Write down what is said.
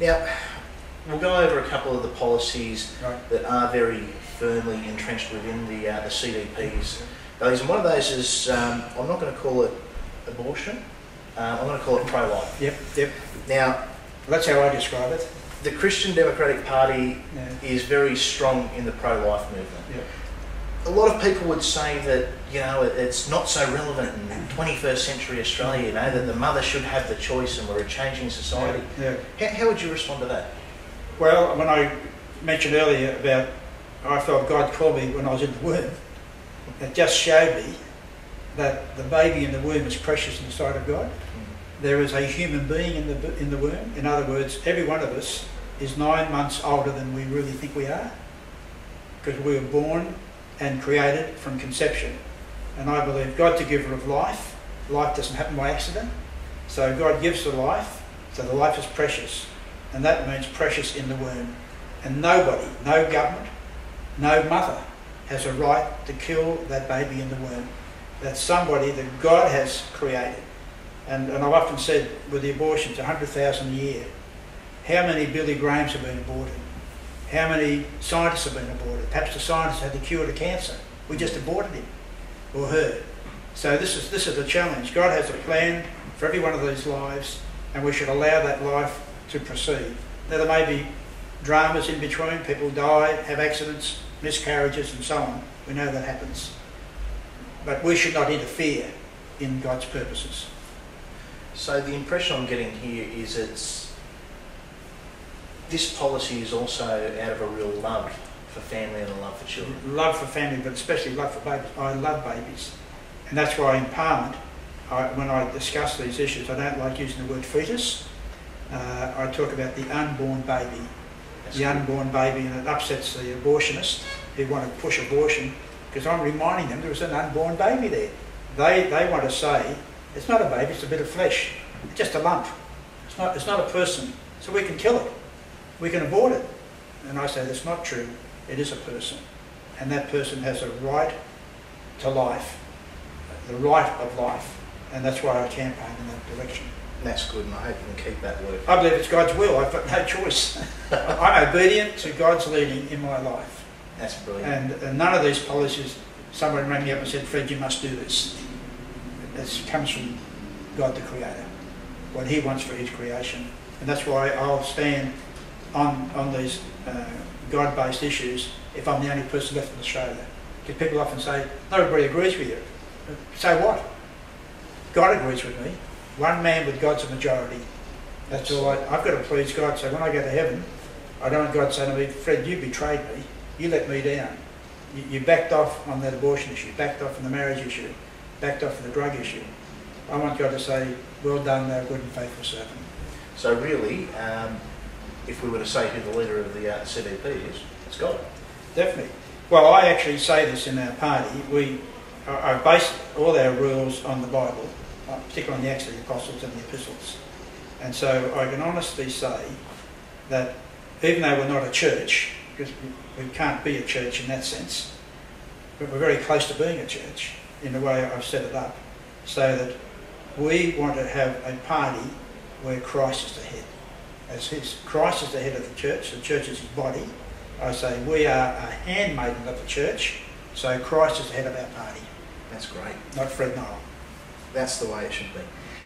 Now, we'll go over a couple of the policies that are very firmly entrenched within the CDP's values, and one of those is, I'm not going to call it abortion, I'm going to call it pro-life. Yep. Now, that's how I describe it. The Christian Democratic Party is very strong in the pro-life movement. Yep. A lot of people would say that, you know, it's not so relevant in 21st century Australia, you know, that the mother should have the choice and we're a changing society. How would you respond to that? Well, when I mentioned earlier about I felt God called me when I was in the womb, it just showed me that the baby in the womb is precious in the sight of God. There is a human being in the womb. In other words, every one of us is 9 months older than we really think we are, because we were born and created from conception. And I believe God's the giver of life. Life doesn't happen by accident. So God gives the life, so the life is precious. And that means precious in the womb. And nobody, no government, no mother has a right to kill that baby in the womb. That's somebody that God has created. And I've often said with the abortions, 100,000 a year, how many Billy Grahams have been aborted? How many scientists have been aborted? Perhaps the scientist had the cure to cancer. We just aborted him or her. So this is the challenge. God has a plan for every one of these lives, and we should allow that life to proceed. Now there may be dramas in between, people die, have accidents, miscarriages and so on. We know that happens. But we should not interfere in God's purposes. So the impression I'm getting here is this policy is also out of a real love for family and a love for children. Love for family, but especially love for babies. I love babies. And that's why in Parliament, when I discuss these issues, I don't like using the word fetus. I talk about the unborn baby. Unborn baby, and it upsets the abortionist who want to push abortion, because I'm reminding them there was an unborn baby there. They want to say, it's not a baby, it's a bit of flesh. It's just a lump. It's not a person. So we can kill it. We can abort it. And I say that's not true. It is a person. And that person has a right to life. The right of life. And that's why I campaign in that direction. That's good, and I hope you can keep that word. I believe it's God's will. I've got no choice. I'm obedient to God's leading in my life. That's brilliant. And none of these policies, someone rang me up and said, Fred, you must do this. This comes from God the Creator, what He wants for His creation. And that's why I'll stand on these God-based issues if I'm the only person left in Australia. Because people often say, not everybody agrees with you. So what? God agrees with me. One man with God's a majority. That's all. I've got to please God. So when I go to heaven, I don't want God saying to me, Fred, you betrayed me. You let me down. You backed off on that abortion issue, backed off on the marriage issue, backed off on the drug issue. I want God to say, well done, thou good and faithful servant. So really, if we were to say who the leader of the CDP is, it's God. Definitely. Well, I actually say this in our party. I base all our rules on the Bible, particularly on the Acts of the Apostles and the Epistles. And so I can honestly say that even though we're not a church, because we can't be a church in that sense, but we're very close to being a church in the way I've set it up, so that we want to have a party where Christ is the head. As Christ is the head of the church is his body. I say we are a handmaiden of the church, so Christ is the head of our party. That's great. Not Fred Nile. That's the way it should be.